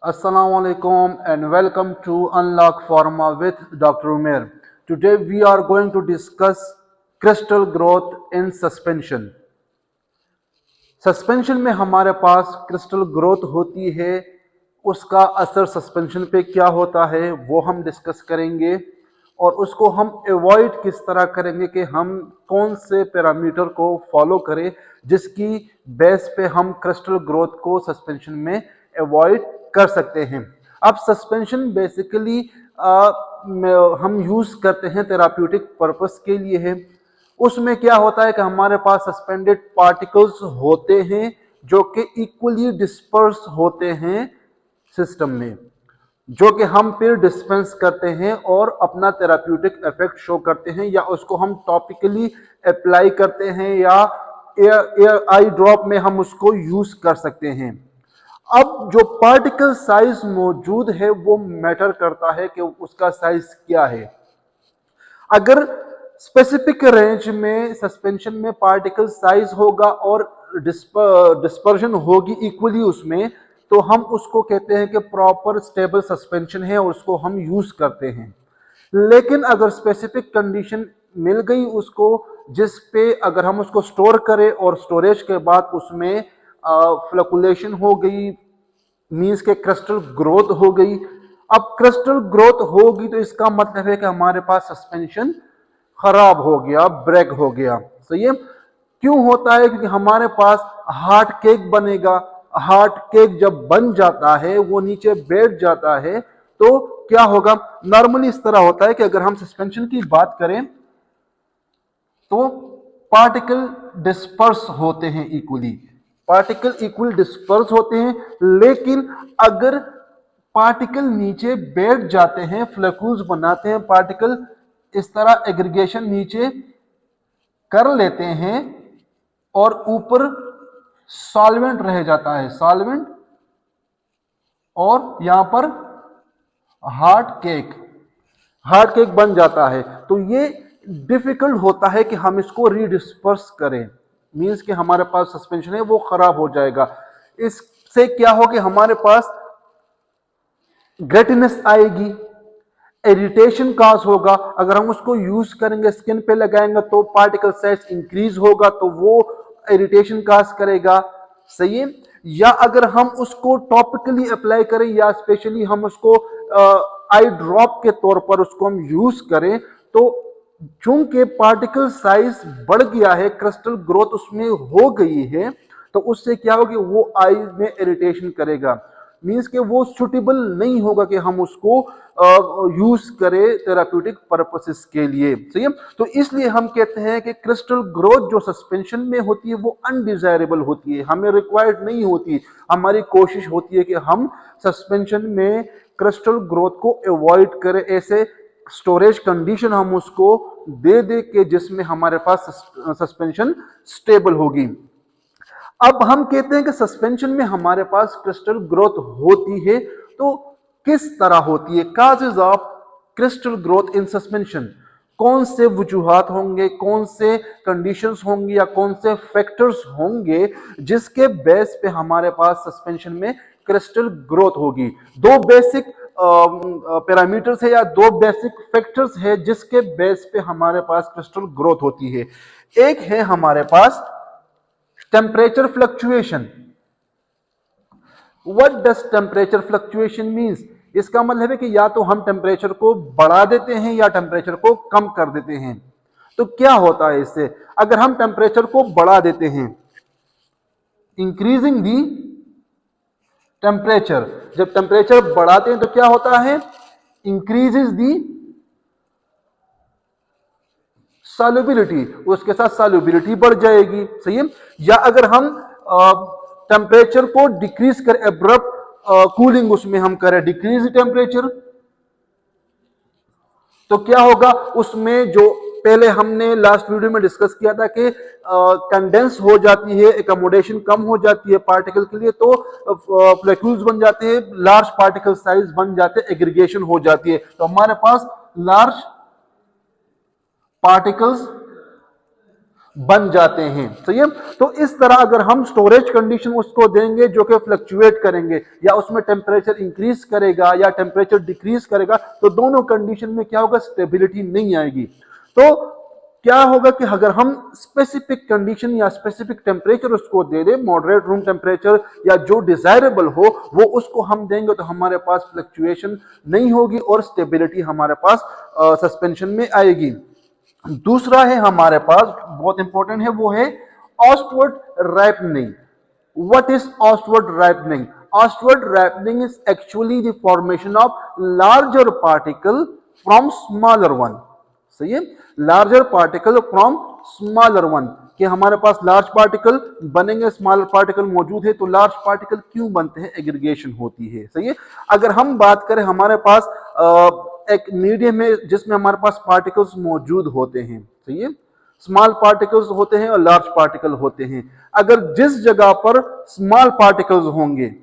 Assalamu alaikum and welcome to Unlock Pharma with Dr. Umair. Today we are going to discuss crystal growth in suspension. Suspension में हमारे पास crystal growth होती है, उसका असर suspension पे क्या होता है वो हम डिस्कस करेंगे और उसको हम अवॉइड किस तरह करेंगे कि हम कौन से पैरामीटर को फॉलो करें जिसकी बेस पे हम क्रिस्टल ग्रोथ को सस्पेंशन में अवॉइड कर सकते हैं। अब सस्पेंशन बेसिकली हम यूज करते हैं थेराप्यूटिक पर्पस के लिए है। उसमें क्या होता है कि हमारे पास सस्पेंडेड पार्टिकल्स होते हैं जो कि इक्वली डिस्पर्स होते हैं सिस्टम में, जो कि हम फिर डिस्पेंस करते हैं और अपना थेराप्यूटिक इफेक्ट शो करते हैं, या उसको हम टॉपिकली अप्लाई करते हैं या एयर आई ड्रॉप में हम उसको यूज कर सकते हैं। अब जो पार्टिकल साइज मौजूद है वो मैटर करता है कि उसका साइज क्या है। अगर स्पेसिफिक रेंज में सस्पेंशन में पार्टिकल साइज होगा और डिस्पर्जन होगी इक्वली उसमें, तो हम उसको कहते हैं कि प्रॉपर स्टेबल सस्पेंशन है और उसको हम यूज करते हैं। लेकिन अगर स्पेसिफिक कंडीशन मिल गई उसको जिस पे अगर हम उसको स्टोर करें और स्टोरेज के बाद उसमें फ्लक्चुएशन हो गई, मींस के क्रिस्टल ग्रोथ हो गई। अब क्रिस्टल ग्रोथ होगी तो इसका मतलब है कि हमारे पास सस्पेंशन खराब हो गया, ब्रेक हो गया। सही है। क्यों होता है? क्योंकि हमारे पास हार्ड केक बनेगा। हार्ड केक जब बन जाता है वो नीचे बैठ जाता है तो क्या होगा? नॉर्मली इस तरह होता है कि अगर हम सस्पेंशन की बात करें तो पार्टिकल डिस्पर्स होते हैं इक्वली, पार्टिकल इक्वल डिस्पर्स होते हैं। लेकिन अगर पार्टिकल नीचे बैठ जाते हैं, फ्लक्यूज बनाते हैं, पार्टिकल इस तरह एग्रीगेशन नीचे कर लेते हैं और ऊपर सॉल्वेंट रह जाता है, सॉल्वेंट, और यहां पर हार्ड केक बन जाता है, तो ये डिफिकल्ट होता है कि हम इसको रीडिस्पर्स करें। मींस कि हमारे पास सस्पेंशन है वो खराब हो जाएगा। इससे क्या हो कि हमारे पास ग्रेटिनेस आएगी, इरिटेशन काज होगा। अगर हम उसको यूज करेंगे, स्किन पे लगाएंगे तो पार्टिकल साइज इंक्रीज होगा तो वो इरिटेशन काज करेगा। सही है। या अगर हम उसको टॉपिकली अप्लाई करें या स्पेशली हम उसको आई ड्रॉप के तौर पर उसको हम यूज करें तो चूंकि पार्टिकल साइज बढ़ गया है, क्रिस्टल ग्रोथ उसमें हो गई है, तो उससे क्या होगा? वो आई में इरिटेशन करेगा। मींस के वो सुटेबल नहीं होगा कि हम उसको यूज करें थेराप्यूटिक पर्पसेस के लिए। सही है। तो इसलिए हम कहते हैं कि क्रिस्टल ग्रोथ जो सस्पेंशन में होती है वो अनडिजायरेबल होती है, हमें रिक्वायर्ड नहीं होती। हमारी कोशिश होती है कि हम सस्पेंशन में क्रिस्टल ग्रोथ को अवॉइड करें, ऐसे स्टोरेज कंडीशन हम उसको दे दे के जिसमें हमारे पास सस्पेंशन स्टेबल होगी। अब हम कहते हैं कि सस्पेंशन में हमारे पास क्रिस्टल ग्रोथ होती है, तो किस तरह होती है? Causes of crystal growth in suspension, कौन से वजूहात होंगे, कौन से कंडीशंस होंगी या कौन से फैक्टर्स होंगे जिसके बेस पे हमारे पास सस्पेंशन में क्रिस्टल ग्रोथ होगी? दो बेसिक पैरामीटर्स है या दो बेसिक फैक्टर्स है जिसके बेस पे हमारे पास क्रिस्टल ग्रोथ होती है। एक है हमारे पास temperature fluctuation. What does temperature fluctuation means? इसका मतलब है कि या तो हम टेम्परेचर को बढ़ा देते हैं या टेम्परेचर को कम कर देते हैं। तो क्या होता है इससे? अगर हम टेम्परेचर को बढ़ा देते हैं, इंक्रीजिंग दी टेम्परेचर, जब टेम्परेचर बढ़ाते हैं तो क्या होता है? इंक्रीजेस दी सॉल्युबिलिटी, उसके साथ सॉल्युबिलिटी बढ़ जाएगी। सही है। या अगर हम टेम्परेचर को डिक्रीज कर एब्रप्ट कूलिंग उसमें हम करें, डिक्रीज टेम्परेचर, तो क्या होगा? उसमें जो पहले हमने लास्ट वीडियो में डिस्कस किया था कि कंडेंस हो जाती है, एकोमोडेशन कम हो जाती है पार्टिकल के लिए, तो फ्लैक्यूल्स बन जाते हैं, लार्ज पार्टिकल साइज बन जाते हैं, एग्रीगेशन हो जाती है। तो हमारे पास लार्ज पार्टिकल्स बन जाते हैं। सही है। तो इस तरह अगर हम स्टोरेज कंडीशन उसको देंगे जो कि फ्लक्चुएट करेंगे, या उसमें टेम्परेचर इंक्रीज करेगा या टेम्परेचर डिक्रीज करेगा, तो दोनों कंडीशन में क्या होगा, स्टेबिलिटी नहीं आएगी। तो क्या होगा कि अगर हम स्पेसिफिक कंडीशन या स्पेसिफिक टेम्परेचर उसको दे दें, मॉडरेट रूम टेम्परेचर या जो डिजायरेबल हो वो उसको हम देंगे, तो हमारे पास फ्लक्चुएशन नहीं होगी और स्टेबिलिटी हमारे पास सस्पेंशन में आएगी। दूसरा है हमारे पास, बहुत इंपॉर्टेंट है, वो है Ostwald ripening. What is ostward ripening? Ostward ripening is actually the formation of larger particle from smaller one. सही है, larger particle from smaller one, कि हमारे पास लार्ज पार्टिकल बनेंगे, स्मॉलर पार्टिकल मौजूद है, तो लार्ज पार्टिकल क्यों बनते हैं, एग्रीगेशन होती है। सही है। अगर हम बात करें हमारे पास एक मीडियम है जिसमें हमारे पास पार्टिकल्स मौजूद होते हैं। सही है, स्मॉल पार्टिकल्स होते हैं और लार्ज पार्टिकल होते हैं। अगर जिस जगह पर स्मॉल पार्टिकल्स होंगे,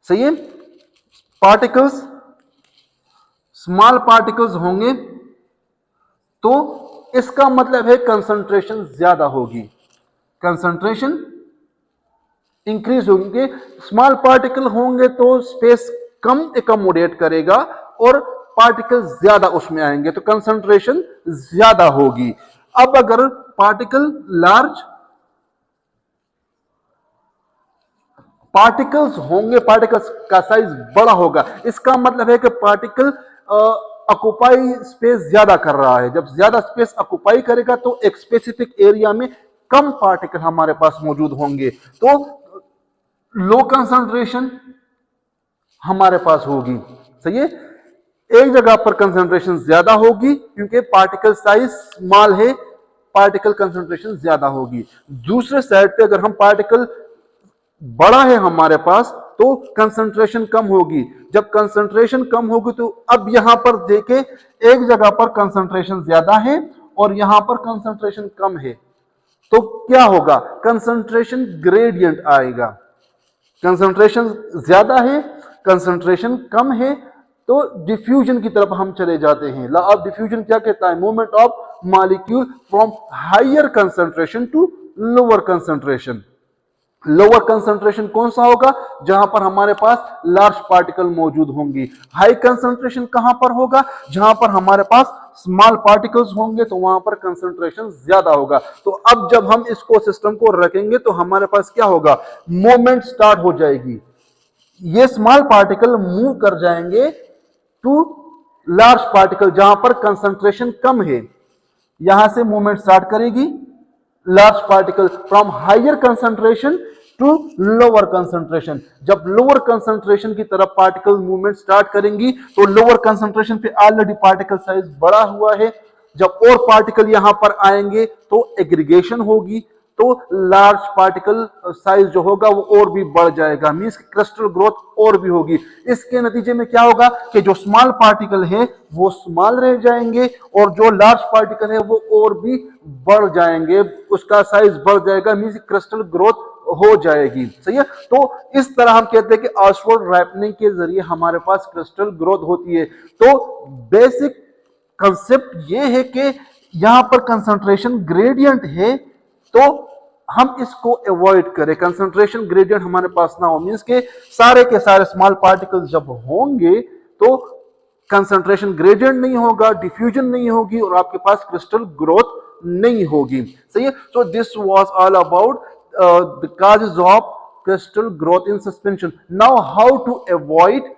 सही है, पार्टिकल्स स्मॉल पार्टिकल्स होंगे, तो इसका मतलब है कंसंट्रेशन ज्यादा होगी, कंसंट्रेशन इंक्रीज होगी। स्मॉल पार्टिकल होंगे तो स्पेस कम एकोमोडेट करेगा और पार्टिकल ज्यादा उसमें आएंगे, तो कंसंट्रेशन ज्यादा होगी। अब अगर पार्टिकल लार्ज पार्टिकल्स होंगे, पार्टिकल्स का साइज बड़ा होगा, इसका मतलब है कि पार्टिकल ऑक्युपाई स्पेस ज्यादा कर रहा है। जब ज्यादा स्पेस ऑक्युपाई करेगा तो एक स्पेसिफिक एरिया में कम पार्टिकल हमारे पास मौजूद होंगे, तो लो कंसंट्रेशन हमारे पास होगी। सही है, एक जगह पर कंसंट्रेशन ज्यादा होगी क्योंकि पार्टिकल साइज स्मॉल है, पार्टिकल कंसंट्रेशन ज्यादा होगी। दूसरे साइड पे अगर हम पार्टिकल बड़ा है हमारे पास तो कंसंट्रेशन कम होगी। जब कंसंट्रेशन कम होगी तो अब यहां पर देखें, एक जगह पर कंसंट्रेशन ज्यादा है और यहां पर कंसंट्रेशन कम है, तो क्या होगा, कंसंट्रेशन ग्रेडियंट आएगा। कंसंट्रेशन ज्यादा है, कंसंट्रेशन कम है, तो डिफ्यूजन की तरफ हम चले जाते हैं। लॉ ऑफ डिफ्यूजन क्या कहता है, movement of molecule from higher concentration to lower concentration. Lower concentration कौन सा होगा, जहां पर हमारे पास लार्ज पार्टिकल मौजूद होंगी। हाई कंसंट्रेशन कहां पर होगा, जहां पर हमारे पास स्मॉल पार्टिकल्स होंगे, तो वहां पर कंसंट्रेशन ज्यादा होगा। तो अब जब हम इसको सिस्टम को रखेंगे तो हमारे पास क्या होगा, मूवमेंट स्टार्ट हो जाएगी। ये स्मॉल पार्टिकल मूव कर जाएंगे टू लार्ज पार्टिकल जहां पर कंसंट्रेशन कम है, यहां से मूवमेंट स्टार्ट करेगी large particle from higher concentration to lower concentration. जब लोअर कंसंट्रेशन की तरफ पार्टिकल मूवमेंट स्टार्ट करेंगी तो लोअर कंसंट्रेशन पे ऑलरेडी पार्टिकल साइज बढ़ा हुआ है, जब और पार्टिकल यहां पर आएंगे तो एग्रीगेशन होगी, तो लार्ज पार्टिकल साइज जो होगा वो और भी बढ़ जाएगा, मींस क्रिस्टल ग्रोथ और भी होगी। इसके नतीजे में क्या होगा कि जो स्मॉल पार्टिकल है वो स्मॉल रह जाएंगे और जो लार्ज पार्टिकल है वो और भी बढ़ जाएंगे, उसका साइज बढ़ जाएगा, मींस क्रिस्टल ग्रोथ हो जाएगी। सही है। तो इस तरह हम कहते हैं कि ऑस्टवर्ड रैपनिंग के जरिए हमारे पास क्रिस्टल ग्रोथ होती है। तो बेसिक कंसेप्ट ये है कि यहां पर कंसंट्रेशन ग्रेडियंट है, तो हम इसको अवॉइड करें, कंसंट्रेशन ग्रेडियंट हमारे पास ना हो, मींस के सारे स्मॉल पार्टिकल्स जब होंगे तो कंसंट्रेशन ग्रेडियंट नहीं होगा, डिफ्यूजन नहीं होगी और आपके पास क्रिस्टल ग्रोथ नहीं होगी। सही है। So this was all about the causes of crystal growth in suspension. Now how to avoid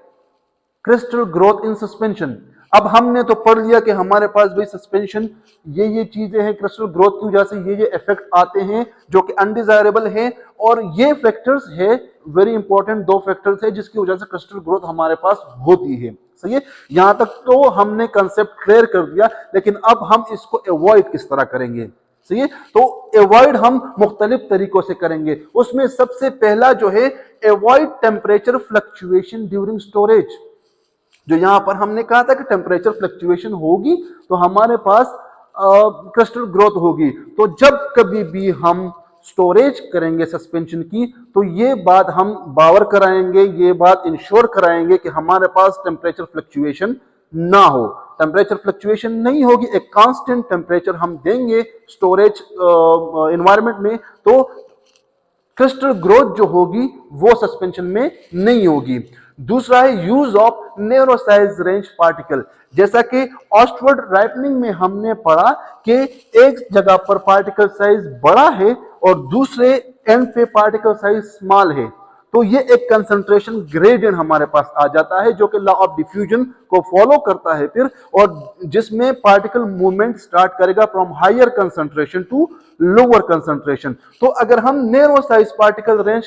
crystal growth in suspension. अब हमने तो पढ़ लिया कि हमारे पास भाई सस्पेंशन ये चीजें हैं, क्रिस्टल ग्रोथ की वजह से ये इफेक्ट आते हैं जो कि अनडिजायरेबल हैं, और ये फैक्टर्स है वेरी इंपॉर्टेंट, दो फैक्टर्स है जिसकी वजह से क्रिस्टल ग्रोथ हमारे पास होती है। सही है। यहां तक तो हमने कंसेप्ट क्लियर कर दिया, लेकिन अब हम इसको अवॉइड किस तरह करेंगे। सही है। तो अवॉइड हम मुख्तलिफ तरीकों से करेंगे। उसमें सबसे पहला जो है, avoid temperature fluctuation during storage. जो यहां पर हमने कहा था कि टेम्परेचर फ्लक्चुएशन होगी तो हमारे पास क्रिस्टल ग्रोथ होगी। तो जब कभी भी हम स्टोरेज करेंगे सस्पेंशन की, तो ये बात हम बावर कराएंगे, ये बात इंश्योर कराएंगे कि हमारे पास टेम्परेचर फ्लक्चुएशन ना हो। टेम्परेचर फ्लक्चुएशन नहीं होगी, एक कांस्टेंट टेम्परेचर हम देंगे स्टोरेज एनवायरनमेंट में, तो क्रिस्टल ग्रोथ जो होगी वो सस्पेंशन में नहीं होगी। दूसरा है use of narrow size range particle. जैसा कि ऑस्टवर्ड राइपनिंग में हमने पढ़ा कि एक जगह पर पार्टिकल साइज बड़ा है और दूसरे एंड पे पार्टिकल साइज स्मॉल है, तो ये एक कंसंट्रेशन ग्रेडियंट हमारे पास आ जाता है जो कि लॉ ऑफ डिफ्यूजन को फॉलो करता है फिर, और जिसमें पार्टिकल मूवमेंट स्टार्ट करेगा from higher concentration to lower concentration. तो अगर हम नैरो साइज पार्टिकल रेंज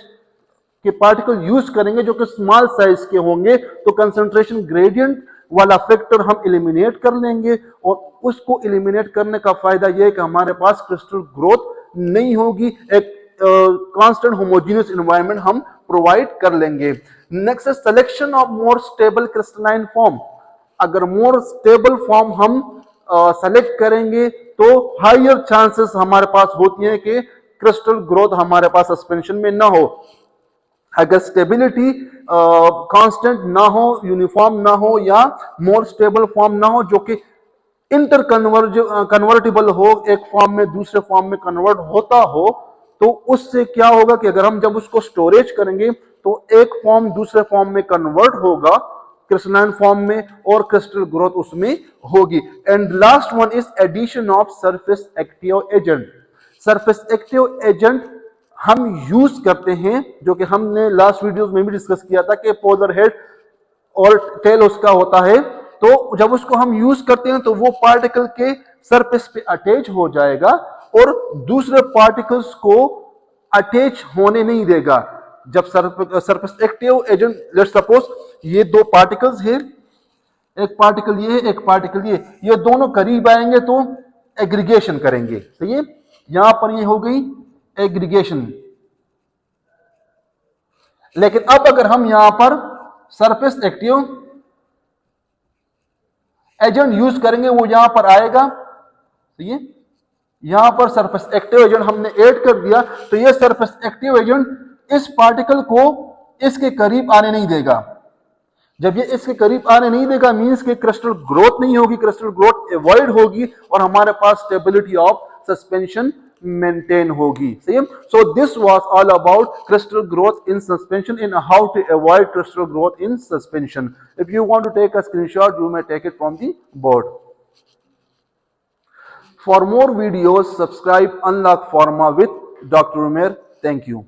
के पार्टिकल यूज करेंगे जो कि स्मॉल साइज के होंगे, तो कंसंट्रेशन ग्रेडियंट वाला फैक्टर हम एलिमिनेट कर लेंगे, और उसको एलिमिनेट करने का फायदा यह है कि हमारे पास क्रिस्टल ग्रोथ नहीं होगी, एक कांस्टेंट होमोजेनियस एनवायरनमेंट हम प्रोवाइड कर लेंगे। नेक्स्ट है selection of more stable crystalline form. अगर मोर स्टेबल फॉर्म हम सेलेक्ट करेंगे तो हायर चांसेस हमारे पास होती है कि क्रिस्टल ग्रोथ हमारे पास सस्पेंशन में ना हो। अगर स्टेबिलिटी कांस्टेंट ना हो, यूनिफॉर्म ना हो, या मोर स्टेबल फॉर्म ना हो जो कि इंटर कन्वर्टेबल हो, एक फॉर्म में दूसरे फॉर्म में कन्वर्ट होता हो, तो उससे क्या होगा कि अगर हम जब उसको स्टोरेज करेंगे तो एक फॉर्म दूसरे फॉर्म में कन्वर्ट होगा क्रिस्टलाइन फॉर्म में, और क्रिस्टल ग्रोथ उसमें होगी। And last one is addition of surface active agent. Surface active agent हम यूज करते हैं, जो कि हमने लास्ट वीडियोस में भी डिस्कस किया था कि पोलर हेड और टेल उसका होता है, तो जब उसको हम यूज करते हैं तो वो पार्टिकल के सरफेस पे अटैच हो जाएगा और दूसरे पार्टिकल्स को अटैच होने नहीं देगा। जब surface active agent, let's suppose ये दो पार्टिकल्स हैं, एक पार्टिकल ये है, एक पार्टिकल ये दोनों करीब आएंगे तो एग्रीगेशन करेंगे, सही है। यहां पर ये हो गई एग्रीगेशन। लेकिन अब अगर हम यहां पर सरफेस एक्टिव एजेंट यूज करेंगे, वो यहां पर आएगा, सही है। यहां पर सरफेस एक्टिव एजेंट हमने ऐड कर दिया, तो ये सरफेस एक्टिव एजेंट इस पार्टिकल को इसके करीब आने नहीं देगा। जब ये इसके करीब आने नहीं देगा मींस के क्रिस्टल ग्रोथ नहीं होगी, क्रिस्टल ग्रोथ अवॉइड होगी और हमारे पास स्टेबिलिटी ऑफ सस्पेंशन मेंटेन होगी, सही। सो this was all about crystal growth in suspension and how to avoid crystal growth in suspension. If you want to take a screenshot, you may take it from the board. For more videos, subscribe Unlock Pharma with Dr. Umair. Thank you.